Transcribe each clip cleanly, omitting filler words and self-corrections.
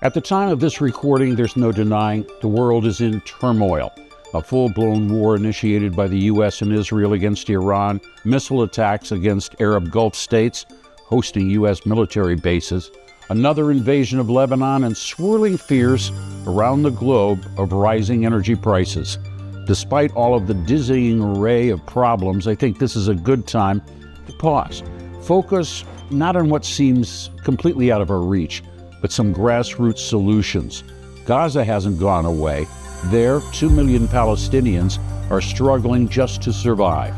At the time of this recording, there's no denying the world is in turmoil. A full-blown war initiated by the U.S. and Israel against Iran, missile attacks against Arab Gulf states, hosting U.S. military bases, another invasion of Lebanon, and swirling fears around the globe of rising energy prices. Despite all of the dizzying array of problems, I think this is a good time to pause. Focus not on what seems completely out of our reach, but some grassroots solutions. Gaza hasn't gone away. There, 2 million Palestinians are struggling just to survive.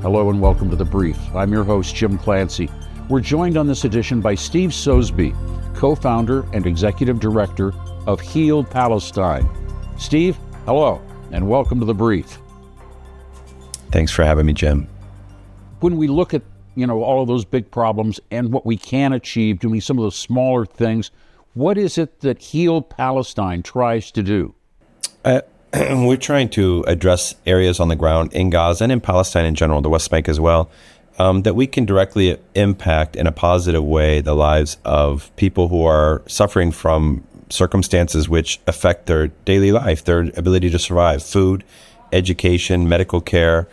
Hello and welcome to The Brief. I'm your host, Jim Clancy. We're joined on this edition by Steve Sosebee, co-founder and executive director of Heal Palestine. Steve, hello, and welcome to The Brief. Thanks for having me, Jim. When we look at all of those big problems and what we can achieve, doing some of those smaller things, what is it that Heal Palestine tries to do? We're trying to address areas on the ground in Gaza and in Palestine in general, the West Bank as well, that we can directly impact in a positive way the lives of people who are suffering from circumstances which affect their daily life, their ability to survive, food, education, medical care,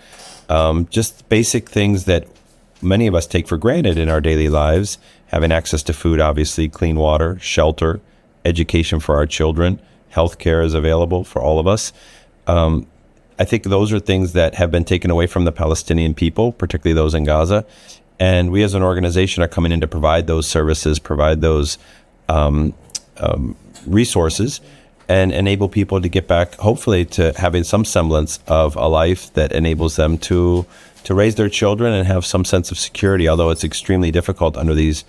just basic things that many of us take for granted in our daily lives, having access to food, obviously, clean water, shelter, education for our children, healthcare is available for all of us. I think those are things that have been taken away from the Palestinian people, particularly those in Gaza. And we as an organization are coming in to provide those services, provide those resources, and enable people to get back, hopefully, to having some semblance of a life that enables them to raise their children and have some sense of security, although it's extremely difficult under these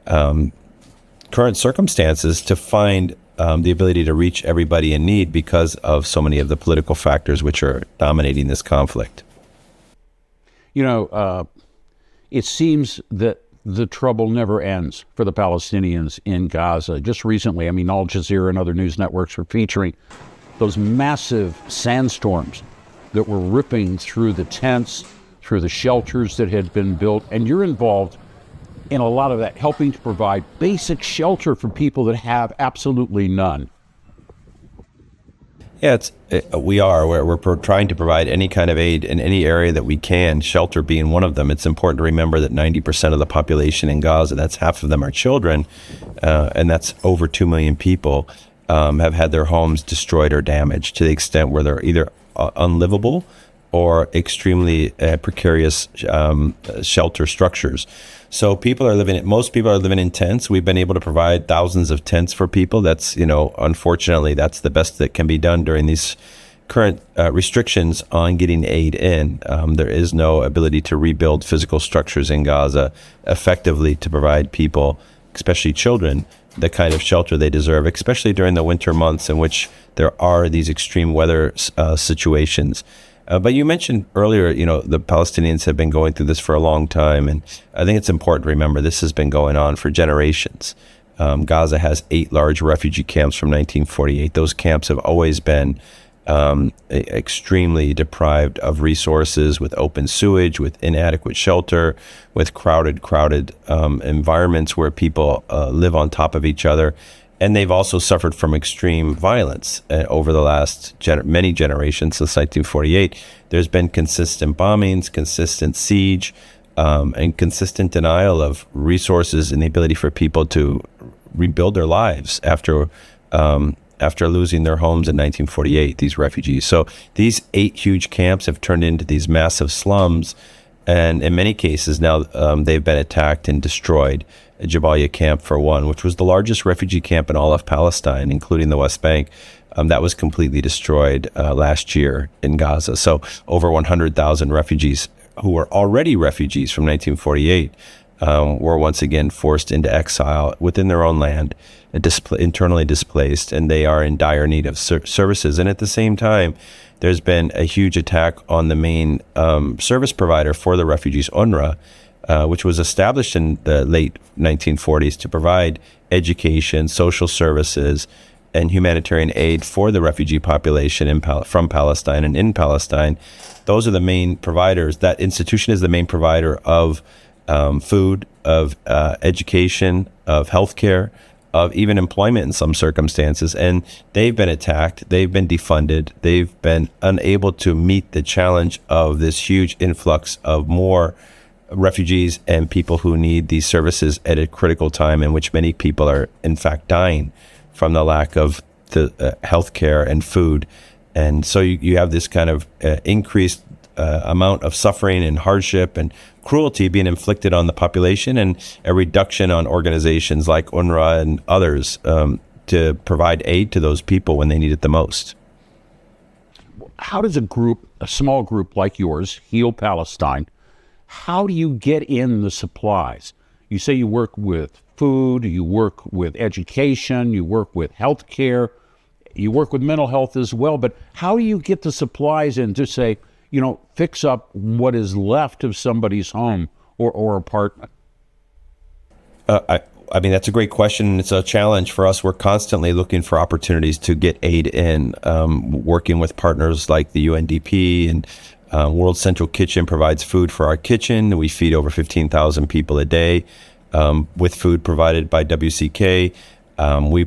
current circumstances to find the ability to reach everybody in need because of so many of the political factors which are dominating this conflict. It seems that the trouble never ends for the Palestinians in Gaza. Just recently, Al Jazeera and other news networks were featuring those massive sandstorms that were ripping through the tents, through the shelters that had been built, and you're involved in a lot of that, helping to provide basic shelter for people that have absolutely none. Yeah, we're trying to provide any kind of aid in any area that we can, shelter being one of them. It's important to remember that 90% of the population in Gaza, that's half of them are children, and that's over 2 million people, have had their homes destroyed or damaged to the extent where they're either unlivable or extremely precarious shelter structures. So most people are living in tents. We've been able to provide thousands of tents for people. That's, unfortunately, that's the best that can be done during these current restrictions on getting aid in. There is no ability to rebuild physical structures in Gaza effectively to provide people, especially children, the kind of shelter they deserve, especially during the winter months in which there are these extreme weather situations. But you mentioned earlier, the Palestinians have been going through this for a long time. And I think it's important to remember this has been going on for generations. Gaza has 8 large refugee camps from 1948. Those camps have always been extremely deprived of resources, with open sewage, with inadequate shelter, with crowded environments where people live on top of each other. And they've also suffered from extreme violence over the last many generations since 1948. There's been consistent bombings, consistent siege, and consistent denial of resources and the ability for people to rebuild their lives after losing their homes in 1948, these refugees. So these 8 huge camps have turned into these massive slums. And in many cases now they've been attacked and destroyed. Jabalia camp, for one, which was the largest refugee camp in all of Palestine, including the West Bank, that was completely destroyed last year in Gaza. So over 100,000 refugees who were already refugees from 1948 were once again forced into exile within their own land, internally displaced, and they are in dire need of services. And at the same time, there's been a huge attack on the main service provider for the refugees, UNRWA, which was established in the late 1940s to provide education, social services, and humanitarian aid for the refugee population from Palestine and in Palestine. Those are the main providers. That institution is the main provider of food, of education, of healthcare, of even employment in some circumstances. And they've been attacked, they've been defunded, they've been unable to meet the challenge of this huge influx of more refugees and people who need these services at a critical time in which many people are in fact dying from the lack of the health care and food. And so you have this kind of increased amount of suffering and hardship and cruelty being inflicted on the population, and a reduction on organizations like UNRWA and others to provide aid to those people when they need it the most. How does a small group like yours, Heal Palestine, how do you get in the supplies? You say you work with food, you work with education, you work with health care, you work with mental health as well, but how do you get the supplies in to say, fix up what is left of somebody's home or apartment? I mean, that's a great question, and it's a challenge for us. We're constantly looking for opportunities to get aid in, working with partners like the UNDP, and World Central Kitchen provides food for our kitchen. We feed over 15,000 people a day with food provided by WCK. We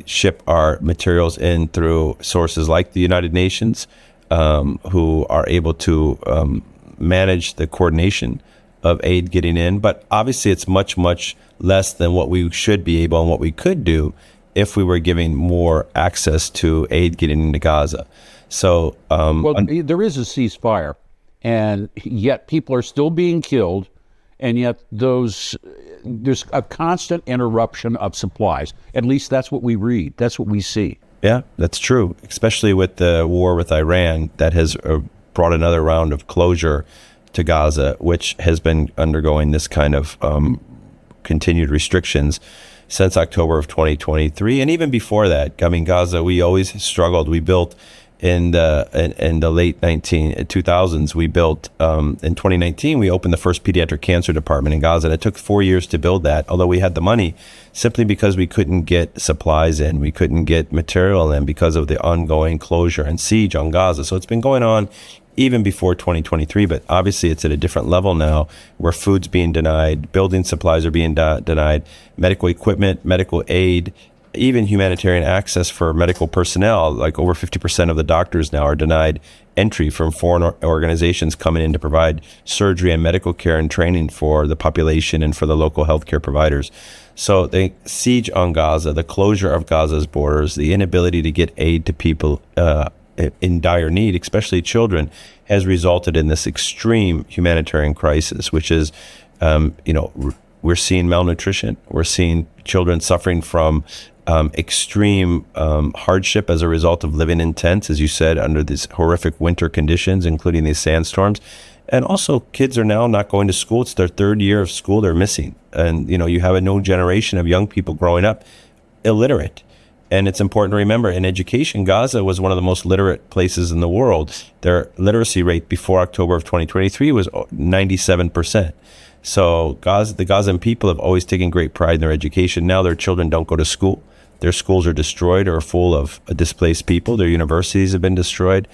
ship our materials in through sources like the United Nations, who are able to manage the coordination of aid getting in. But obviously it's much, much less than what we should be able and what we could do if we were giving more access to aid getting into Gaza. So, there is a ceasefire, and yet people are still being killed, and yet there's a constant interruption of supplies. At least that's what we read. That's what we see. Yeah, that's true, especially with the war with Iran that has brought another round of closure to Gaza, which has been undergoing this kind of continued restrictions since October of 2023. And even before that, I mean, Gaza, we always struggled. We built in the late 2000s, we built, in 2019, we opened the first pediatric cancer department in Gaza. And it took 4 years to build that, although we had the money, simply because we couldn't get supplies in. We couldn't get material in because of the ongoing closure and siege on Gaza. So it's been going on even before 2023, but obviously it's at a different level now, where food's being denied, building supplies are being denied, medical equipment, medical aid, even humanitarian access for medical personnel. Like over 50% of the doctors now are denied entry from foreign organizations coming in to provide surgery and medical care and training for the population and for the local healthcare providers. So the siege on Gaza, the closure of Gaza's borders, the inability to get aid to people in dire need, especially children, has resulted in this extreme humanitarian crisis, which is, we're seeing malnutrition. We're seeing children suffering from extreme hardship as a result of living in tents, as you said, under these horrific winter conditions, including these sandstorms. And also, kids are now not going to school. It's their third year of school they're missing. And, you have a new generation of young people growing up illiterate. And it's important to remember, in education, Gaza was one of the most literate places in the world. Their literacy rate before October of 2023 was 97%. So the Gazan people have always taken great pride in their education. Now their children don't go to school. Their schools are destroyed or full of displaced people. Their universities have been destroyed.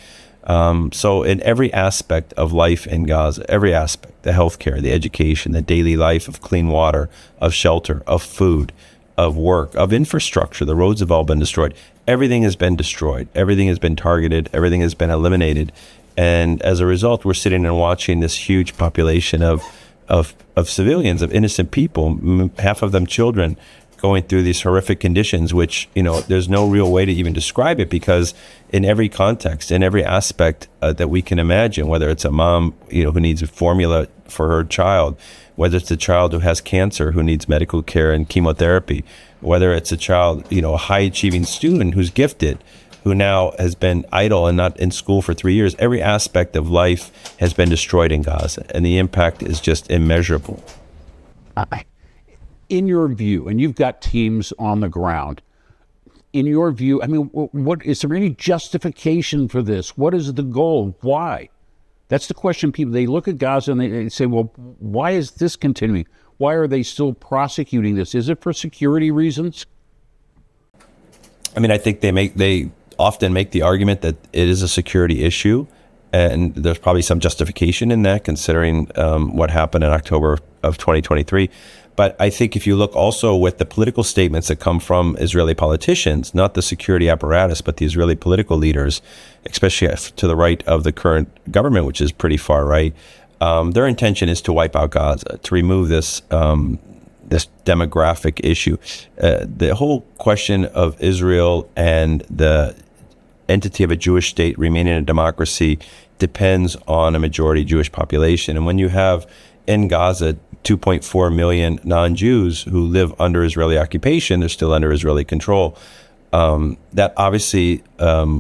So in every aspect of life in Gaza, every aspect, the healthcare, the education, the daily life of clean water, of shelter, of food, of work, of infrastructure, the roads have all been destroyed. Everything has been destroyed. Everything has been targeted. Everything has been eliminated. And as a result, we're sitting and watching this huge population of civilians, of innocent people, half of them children, going through these horrific conditions, which, there's no real way to even describe it, because in every context, in every aspect that we can imagine, whether it's a mom, who needs a formula for her child, whether it's a child who has cancer, who needs medical care and chemotherapy, whether it's a child, a high-achieving student who's gifted, who now has been idle and not in school for 3 years, every aspect of life has been destroyed in Gaza, and the impact is just immeasurable. In your view, and you've got teams on the ground, in your view, I mean, what is there any justification for this? What is the goal? Why? That's the question. People, they look at Gaza and they say, well, why is this continuing? Why are they still prosecuting this? Is it for security reasons? I mean, I think they often make the argument that it is a security issue, and there's probably some justification in that, considering what happened in October of 2023. But I think if you look also with the political statements that come from Israeli politicians, not the security apparatus, but the Israeli political leaders, especially to the right of the current government, which is pretty far right, their intention is to wipe out Gaza, to remove this this demographic issue. The whole question of Israel and the entity of a Jewish state remaining a democracy depends on a majority Jewish population. And when you have in Gaza 2.4 million non-Jews who live under Israeli occupation, they're still under Israeli control, that obviously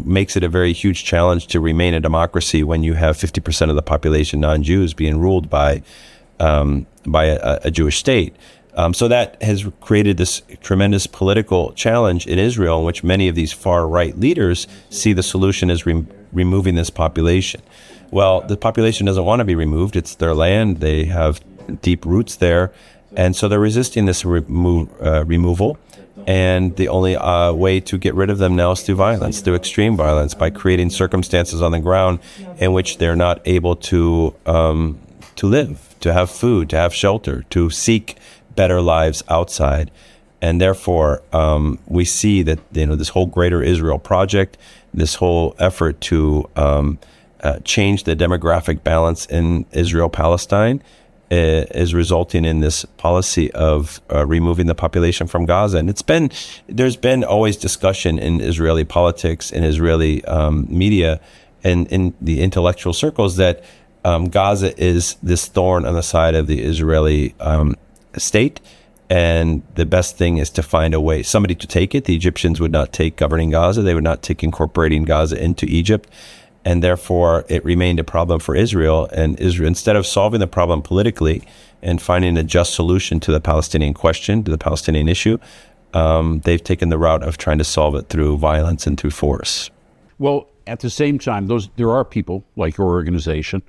makes it a very huge challenge to remain a democracy when you have 50% of the population non-Jews being ruled by a Jewish state. So that has created this tremendous political challenge in Israel, in which many of these far-right leaders see the solution as removing this population. Well, the population doesn't want to be removed. It's their land. They have deep roots there. And so they're resisting this removal. And the only way to get rid of them now is through violence, through extreme violence, by creating circumstances on the ground in which they're not able to live, to have food, to have shelter, to seek better lives outside. And therefore, we see that this whole Greater Israel project, this whole effort to change the demographic balance in Israel-Palestine is resulting in this policy of removing the population from Gaza. And there's been always discussion in Israeli politics, in Israeli media, and in the intellectual circles that Gaza is this thorn on the side of the Israeli state, and the best thing is to find a way, somebody to take it. The Egyptians would not take governing Gaza. They would not take incorporating Gaza into Egypt. And therefore, it remained a problem for Israel. And Israel, instead of solving the problem politically and finding a just solution to the Palestinian question, to the Palestinian issue, they've taken the route of trying to solve it through violence and through force. Well, at the same time, there are people like your organization,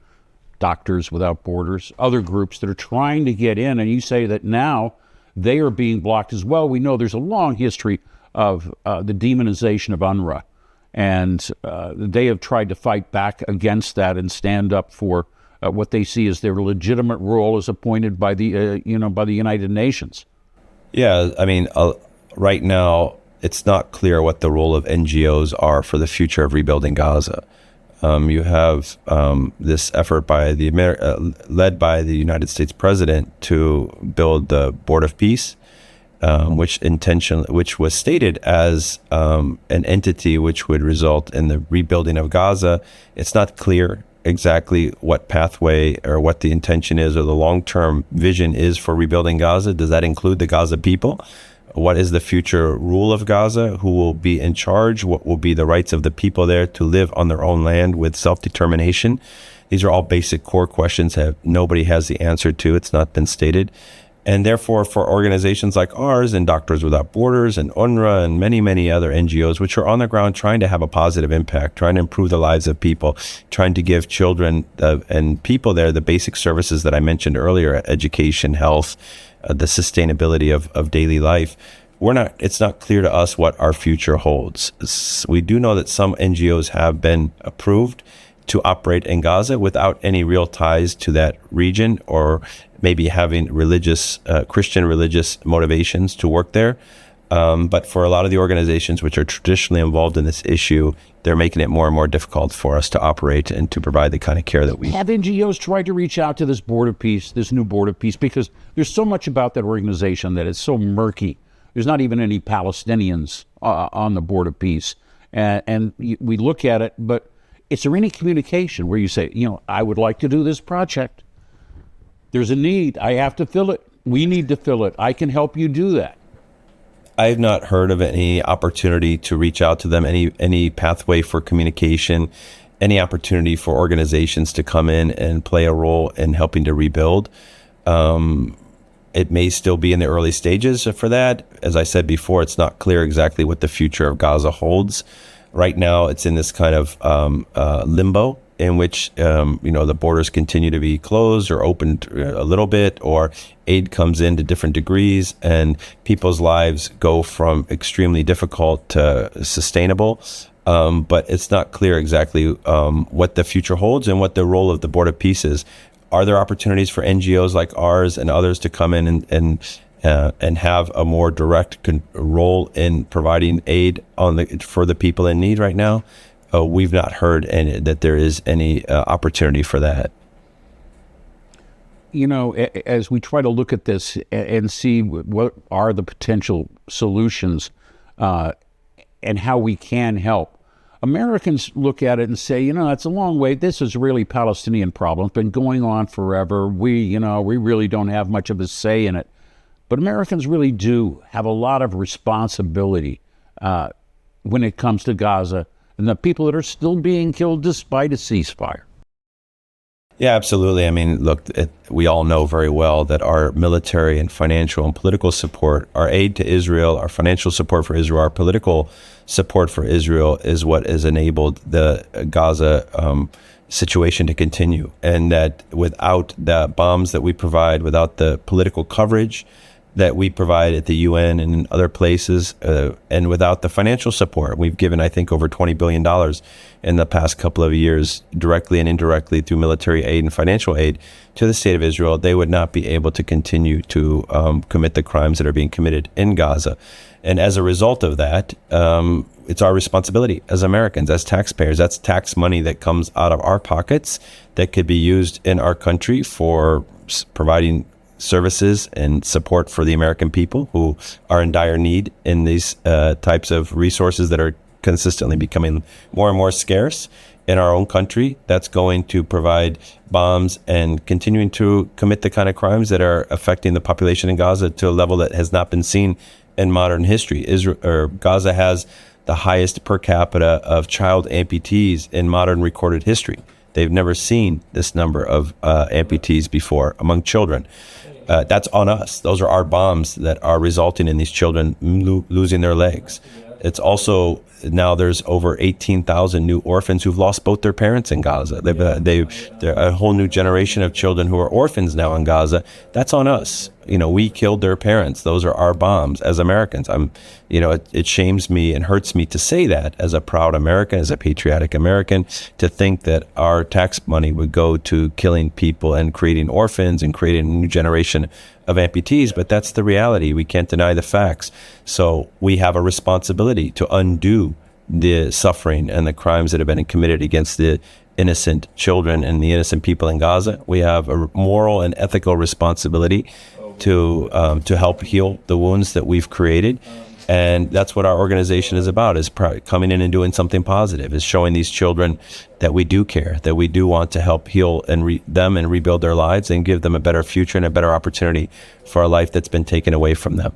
Doctors Without Borders, other groups that are trying to get in, and you say that now they are being blocked as well. We know there's a long history of the demonization of UNRWA, and they have tried to fight back against that and stand up for what they see as their legitimate role as appointed by the by the United Nations. Yeah, I mean, right now it's not clear what the role of NGOs are for the future of rebuilding Gaza. You have this effort by led by the United States president to build the Board of Peace, which was stated as an entity which would result in the rebuilding of Gaza. It's not clear exactly what pathway or what the intention is or the long-term vision is for rebuilding Gaza. Does that include the Gaza people? What is the future rule of Gaza? Who will be in charge? What will be the rights of the people there to live on their own land with self-determination? These are all basic core questions that nobody has the answer to. It's not been stated. And therefore, for organizations like ours and Doctors Without Borders and UNRWA and many, many other NGOs, which are on the ground trying to have a positive impact, trying to improve the lives of people, trying to give children and people there the basic services that I mentioned earlier, education, health, the sustainability of daily life, it's not clear to us what our future holds. We do know that some NGOs have been approved to operate in Gaza without any real ties to that region, or maybe having Christian religious motivations to work there. But for a lot of the organizations which are traditionally involved in this issue, they're making it more and more difficult for us to operate and to provide the kind of care that we have. NGOs tried to reach out to this Board of Peace, this new Board of Peace, because there's so much about that organization that is so murky. There's not even any Palestinians on the Board of Peace. And we look at it, but is there any communication where you say, I would like to do this project. There's a need. I have to fill it. We need to fill it. I can help you do that. I've not heard of any opportunity to reach out to them, any pathway for communication, any opportunity for organizations to come in and play a role in helping to rebuild. It may still be in the early stages for that. As I said before, it's not clear exactly what the future of Gaza holds. Right now, it's in this kind of limbo in which the borders continue to be closed or opened a little bit, or aid comes in to different degrees, and people's lives go from extremely difficult to sustainable. But it's not clear exactly what the future holds and what the role of the Board of Peace is. Are there opportunities for NGOs like ours and others to come in and have a more direct role in providing aid for the people in need right now? We've not heard that there is any opportunity for that. You know, as we try to look at this and see what are the potential solutions and how we can help, Americans look at it and say, it's a long way. This is really Palestinian problem. It's been going on forever. We really don't have much of a say in it. But Americans really do have a lot of responsibility when it comes to Gaza and the people that are still being killed despite a ceasefire. Yeah, absolutely. I mean, look, we all know very well that our military and financial and political support, our aid to Israel, our financial support for Israel, our political support for Israel is what has enabled the Gaza situation to continue. And that without the bombs that we provide, without the political coverage that we provide at the UN and in other places, and without the financial support, we've given, I think, over $20 billion in the past couple of years, directly and indirectly through military aid and financial aid to the state of Israel, they would not be able to continue to commit the crimes that are being committed in Gaza. And as a result of that, it's our responsibility as Americans, as taxpayers. That's tax money that comes out of our pockets that could be used in our country for providing services and support for the American people who are in dire need in these types of resources that are consistently becoming more and more scarce in our own country. That's going to provide bombs and continuing to commit the kind of crimes that are affecting the population in Gaza to a level that has not been seen in modern history. Gaza has the highest per capita of child amputees in modern recorded history. They've never seen this number of amputees before among children. That's on us. Those are our bombs that are resulting in these children losing their legs. It's also now there's over 18,000 new orphans who've lost both their parents in Gaza. They're a whole new generation of children who are orphans now in Gaza. That's on us. We killed their parents. Those are our bombs as Americans. It shames me and hurts me to say that as a proud American, as a patriotic American, to think that our tax money would go to killing people and creating orphans and creating a new generation of amputees. But that's the reality. We can't deny the facts. So we have a responsibility to undo the suffering and the crimes that have been committed against the innocent children and the innocent people in Gaza. We have a moral and ethical responsibility to help heal the wounds that we've created. And that's what our organization is about, is coming in and doing something positive, is showing these children that we do care, that we do want to help heal them and rebuild their lives and give them a better future and a better opportunity for a life that's been taken away from them.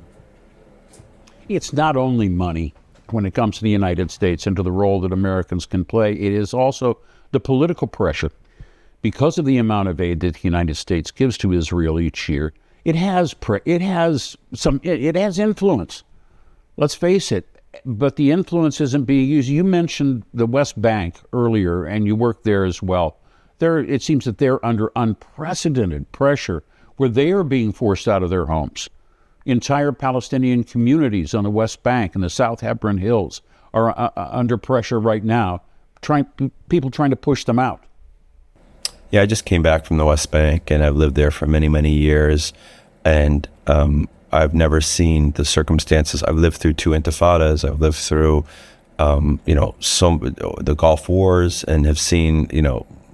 It's not only money when it comes to the United States and to the role that Americans can play. It is also the political pressure. Because of the amount of aid that the United States gives to Israel each year, it has influence. Let's face it, but the influence isn't being used. You mentioned the West Bank earlier, and you work there as well. It seems that they're under unprecedented pressure where they are being forced out of their homes. Entire Palestinian communities on the West Bank and the South Hebron Hills are under pressure right now, people trying to push them out. Yeah, I just came back from the West Bank, and I've lived there for many, many years, and I've never seen the circumstances. I've lived through 2 intifadas. I've lived through, the Gulf Wars, and have seen,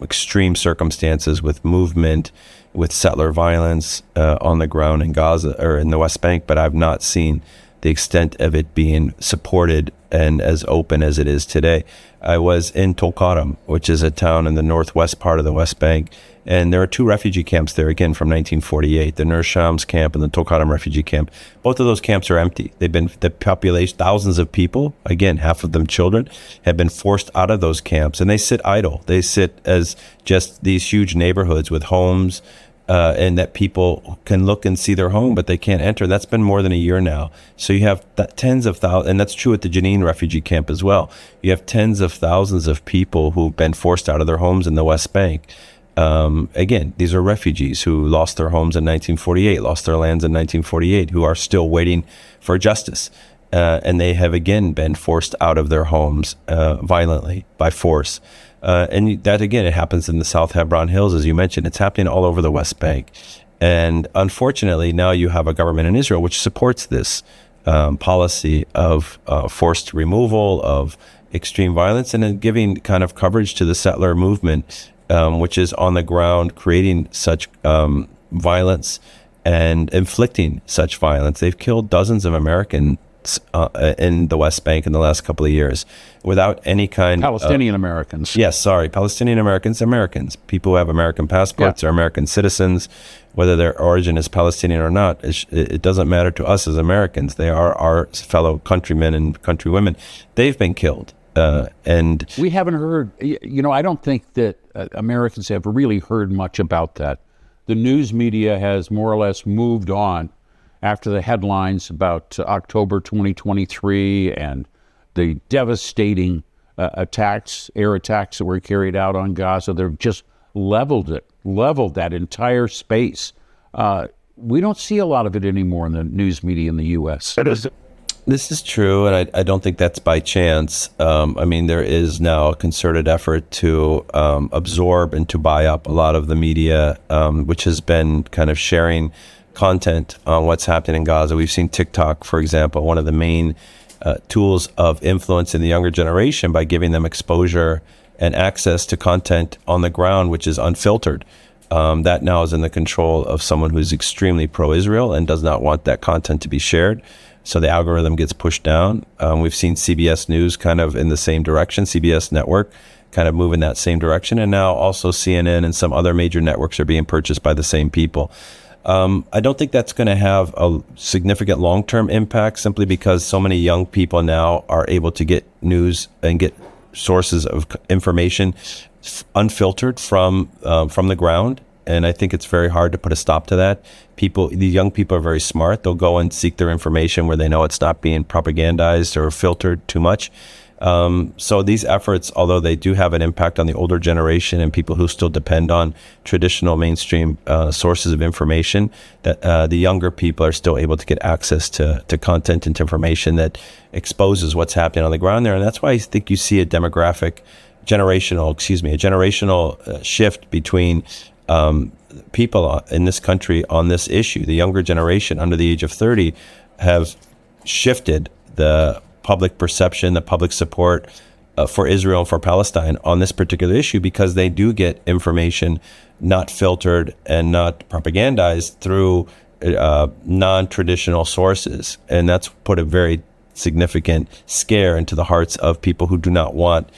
extreme circumstances with movement, with settler violence on the ground in Gaza or in the West Bank. But I've not seen the extent of it being supported and as open as it is today. I was in Tulkarm, which is a town in the northwest part of the West Bank, and there are 2 refugee camps there, again, from 1948, the Nur Shams camp and the Tulkarm refugee camp. Both of those camps are empty. The population, thousands of people, again, half of them children, have been forced out of those camps, and they sit idle. They sit as just these huge neighborhoods with homes, and that people can look and see their home, but they can't enter. That's been more than a year now. So you have tens of thousands, and that's true at the Jenin refugee camp as well. You have tens of thousands of people who've been forced out of their homes in the West Bank. Again, these are refugees who lost their homes in 1948, lost their lands in 1948, who are still waiting for justice. And they have again been forced out of their homes violently, by force. And that, again, it happens in the South Hebron Hills, as you mentioned. It's happening all over the West Bank. And unfortunately, now you have a government in Israel which supports this policy of forced removal, of extreme violence, and then giving kind of coverage to the settler movement, which is on the ground creating such violence and inflicting such violence. They've killed dozens of Americans in the West Bank in the last couple of years without any kind Palestinian Americans. Yes, sorry. Palestinian Americans, people who have American passports or American citizens, whether their origin is Palestinian or not, it doesn't matter to us as Americans. They are our fellow countrymen and countrywomen. They've been killed. And we haven't heard, I don't think that Americans have really heard much about that. The news media has more or less moved on after the headlines about October 2023 and the devastating air attacks that were carried out on Gaza. They've just leveled that entire space. We don't see a lot of it anymore in the news media in the U.S. This is true, and I don't think that's by chance. There is now a concerted effort to absorb and to buy up a lot of the media, which has been kind of sharing content on what's happening in Gaza. We've seen TikTok, for example, one of the main tools of influence in the younger generation by giving them exposure and access to content on the ground, which is unfiltered. That now is in the control of someone who's extremely pro-Israel and does not want that content to be shared. So the algorithm gets pushed down. We've seen CBS News kind of in the same direction, CBS Network kind of move in that same direction. And now also CNN and some other major networks are being purchased by the same people. I don't think that's going to have a significant long-term impact simply because so many young people now are able to get news and get sources of information unfiltered from the ground. And I think it's very hard to put a stop to that. The young people are very smart. They'll go and seek their information where they know it's not being propagandized or filtered too much. So these efforts, although they do have an impact on the older generation and people who still depend on traditional mainstream sources of information, that the younger people are still able to get access to content and to information that exposes what's happening on the ground there. And that's why I think you see a generational shift between people in this country on this issue. The younger generation under the age of 30 have shifted the public perception, the public support for Israel and for Palestine on this particular issue because they do get information not filtered and not propagandized through non-traditional sources. And that's put a very significant scare into the hearts of people who do not want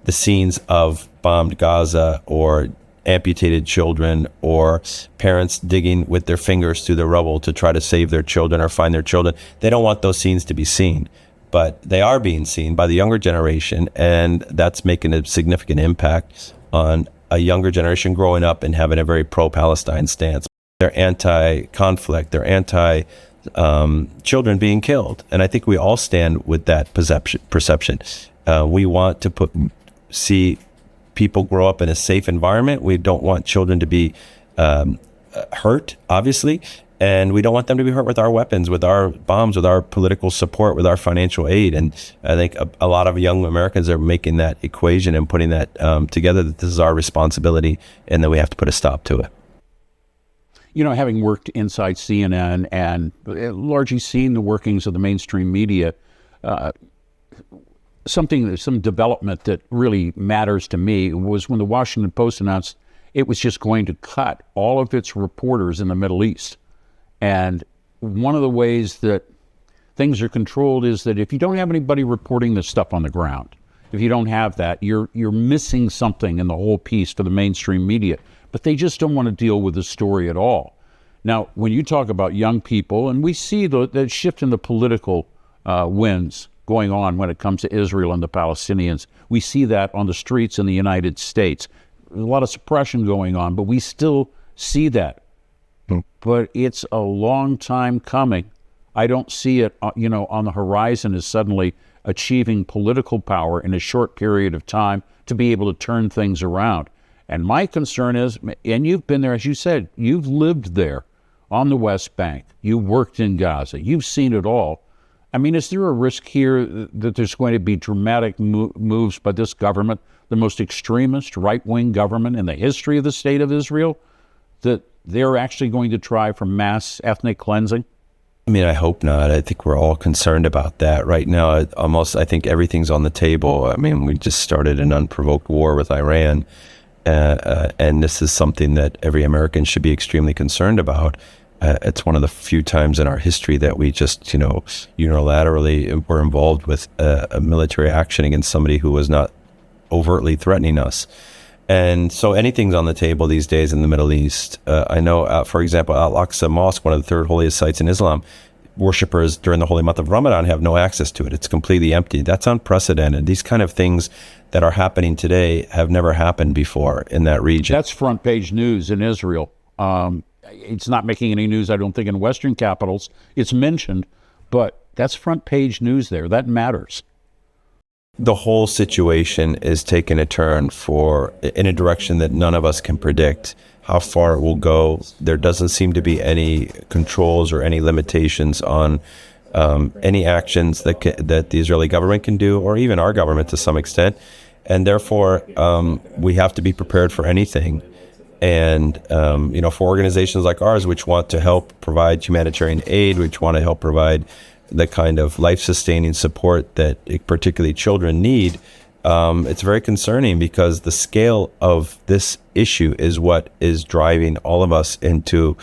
the scenes of bombed Gaza or amputated children or parents digging with their fingers through the rubble to try to save their children or find their children. They don't want those scenes to be seen, but they are being seen by the younger generation, and that's making a significant impact on a younger generation growing up and having a very pro-Palestine stance. They're anti-conflict, they're anti-children being killed, and I think we all stand with that perception. We want to see people grow up in a safe environment. We don't want children to be hurt, obviously, and we don't want them to be hurt with our weapons, with our bombs, with our political support, with our financial aid. And I think a lot of young Americans are making that equation and putting that together, that this is our responsibility and that we have to put a stop to it. Having worked inside CNN and largely seen the workings of the mainstream media, some development that really matters to me was when the Washington Post announced it was just going to cut all of its reporters in the Middle East. And one of the ways that things are controlled is that if you don't have anybody reporting the stuff on the ground, if you don't have that, you're missing something in the whole piece for the mainstream media. But they just don't want to deal with the story at all. Now, when you talk about young people, and we see the shift in the political winds going on when it comes to Israel and the Palestinians, we see that on the streets in the United States. There's a lot of suppression going on, but we still see that. But it's a long time coming. I don't see it, on the horizon as suddenly achieving political power in a short period of time to be able to turn things around. And my concern is, and you've been there, as you said, you've lived there on the West Bank. You worked in Gaza. You've seen it all. I mean, is there a risk here that there's going to be dramatic moves by this government, the most extremist right-wing government in the history of the state of Israel, that they're actually going to try for mass ethnic cleansing? I mean, I hope not. I think we're all concerned about that right now. I think everything's on the table. I mean, we just started an unprovoked war with Iran, and this is something that every American should be extremely concerned about. It's one of the few times in our history that we just, unilaterally were involved with a military action against somebody who was not overtly threatening us. And so anything's on the table these days in the Middle East. I know, for example, Al-Aqsa Mosque, one of the third holiest sites in Islam, worshippers during the holy month of Ramadan have no access to it. It's completely empty. That's unprecedented. These kind of things that are happening today have never happened before in that region. That's front page news in Israel. It's not making any news, I don't think, in Western capitals. It's mentioned, but that's front page news there. That matters. The whole situation is taking a turn in a direction that none of us can predict how far it will go. There doesn't seem to be any controls or any limitations on any actions that the Israeli government can do, or even our government to some extent. And therefore, we have to be prepared for anything. And, for organizations like ours, which want to help provide humanitarian aid, which want to help provide the kind of life-sustaining support that particularly children need, it's very concerning, because the scale of this issue is what is driving all of us into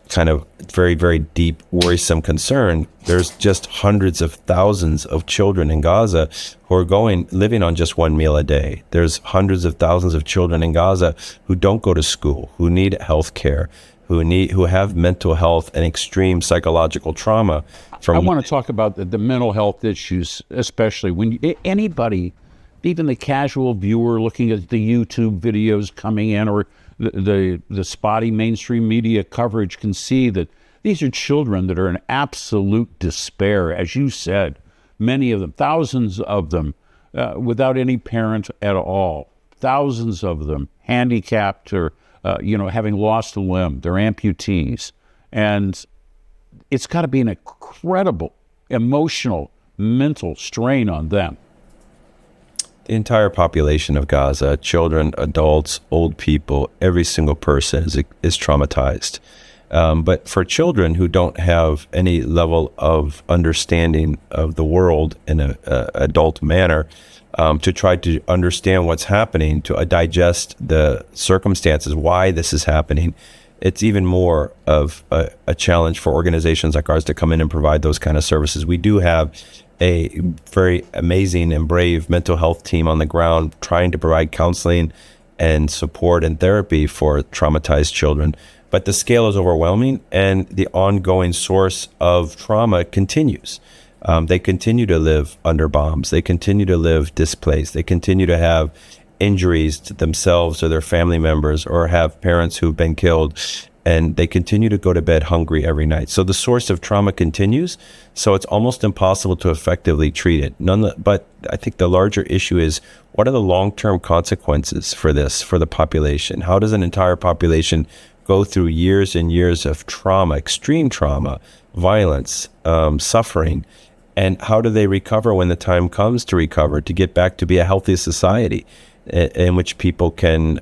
kind of very, very deep, worrisome concern. There's just hundreds of thousands of children in Gaza who are living on just one meal a day. There's hundreds of thousands of children in Gaza who don't go to school, who need health care, who have mental health and extreme psychological trauma. I want to talk about the mental health issues, especially when anybody, even the casual viewer looking at the YouTube videos coming in, or the spotty mainstream media coverage, can see that these are children that are in absolute despair, as you said, many of them, thousands of them, without any parent at all, thousands of them handicapped or, having lost a limb, they're amputees. And it's got to be an incredible emotional, mental strain on them. The entire population of Gaza, children, adults, old people, every single person is traumatized. But for children who don't have any level of understanding of the world in an adult manner, to try to understand what's happening, to digest the circumstances, why this is happening, it's even more of a challenge for organizations like ours to come in and provide those kind of services. We do have a very amazing and brave mental health team on the ground trying to provide counseling and support and therapy for traumatized children. But the scale is overwhelming, and the ongoing source of trauma continues. They continue to live under bombs. They continue to live displaced. They continue to have injuries to themselves or their family members, or have parents who've been killed, and they continue to go to bed hungry every night. So the source of trauma continues, so it's almost impossible to effectively treat it. But I think the larger issue is, what are the long-term consequences for this, for the population? How does an entire population go through years and years of trauma, extreme trauma, violence, suffering, and how do they recover when the time comes to recover, to get back to be a healthy society in which people can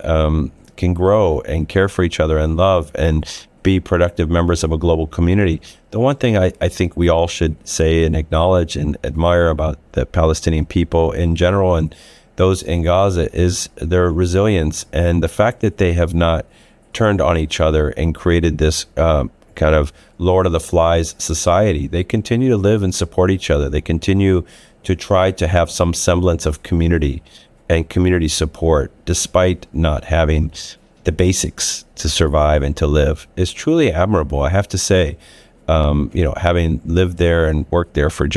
grow and care for each other and love and be productive members of a global community? The one thing I think we all should say and acknowledge and admire about the Palestinian people in general, and those in Gaza, is their resilience, and the fact that they have not turned on each other and created this kind of Lord of the Flies society. They continue to live and support each other. They continue to try to have some semblance of community and community support, despite not having the basics to survive and to live. Is truly admirable, I have to say. Having lived there and worked there for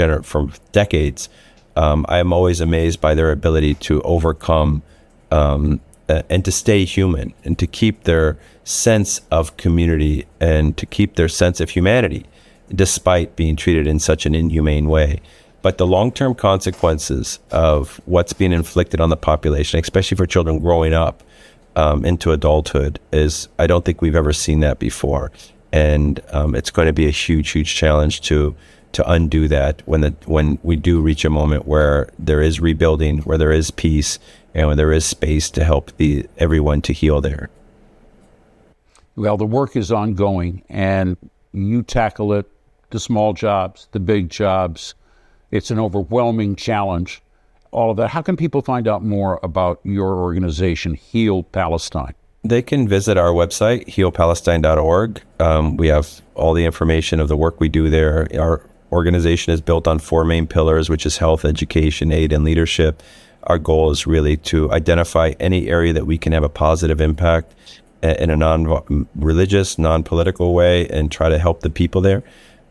decades, I am always amazed by their ability to overcome and to stay human, and to keep their sense of community and to keep their sense of humanity, despite being treated in such an inhumane way. But the long-term consequences of what's being inflicted on the population, especially for children growing up into adulthood, I don't think we've ever seen that before. And it's going to be a huge, huge challenge to to undo that when we do reach a moment where there is rebuilding, where there is peace, and when there is space to help everyone to heal there. Well, the work is ongoing, and you tackle it, the small jobs, the big jobs. It's an overwhelming challenge, all of that. How can people find out more about your organization, Heal Palestine? They can visit our website, healpalestine.org. We have all the information of the work we do there. Our organization is built on 4 main pillars, which is health, education, aid, and leadership. Our goal is really to identify any area that we can have a positive impact in a non-religious, non-political way, and try to help the people there,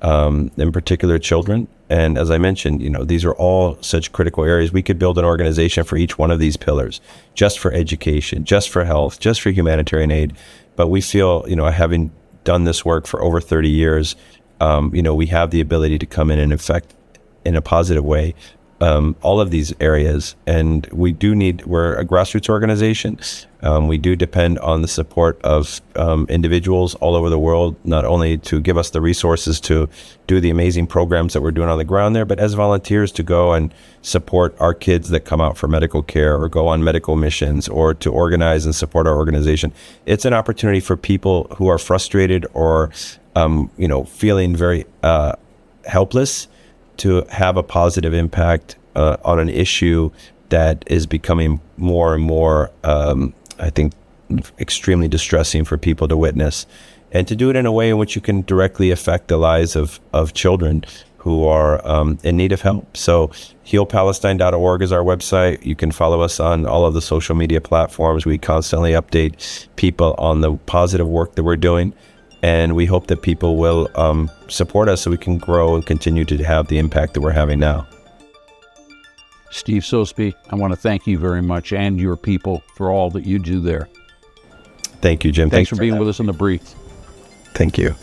in particular children. And as I mentioned, these are all such critical areas. We could build an organization for each one of these pillars, just for education, just for health, just for humanitarian aid. But we feel, having done this work for over 30 years, we have the ability to come in and affect in a positive way all of these areas. And we're a grassroots organization. We do depend on the support of individuals all over the world, not only to give us the resources to do the amazing programs that we're doing on the ground there, but as volunteers to go and support our kids that come out for medical care or go on medical missions or to organize and support our organization. It's an opportunity for people who are frustrated or, feeling very helpless to have a positive impact on an issue that is becoming more and more, I think, extremely distressing for people to witness, and to do it in a way in which you can directly affect the lives of children who are in need of help. So healpalestine.org is our website. You can follow us on all of the social media platforms. We constantly update people on the positive work that we're doing. And we hope that people will support us so we can grow and continue to have the impact that we're having now. Steve Sosebee, I want to thank you very much and your people for all that you do there. Thank you, Jim. Thanks for being with us on The Brief. Thank you.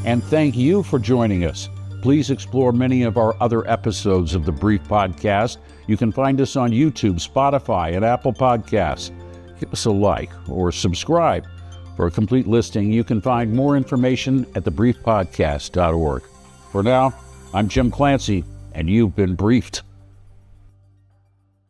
And thank you for joining us. Please explore many of our other episodes of The Brief Podcast. You can find us on YouTube, Spotify, and Apple Podcasts. Give us a like or subscribe. For a complete listing, you can find more information at thebriefpodcast.org. For now, I'm Jim Clancy, and you've been briefed.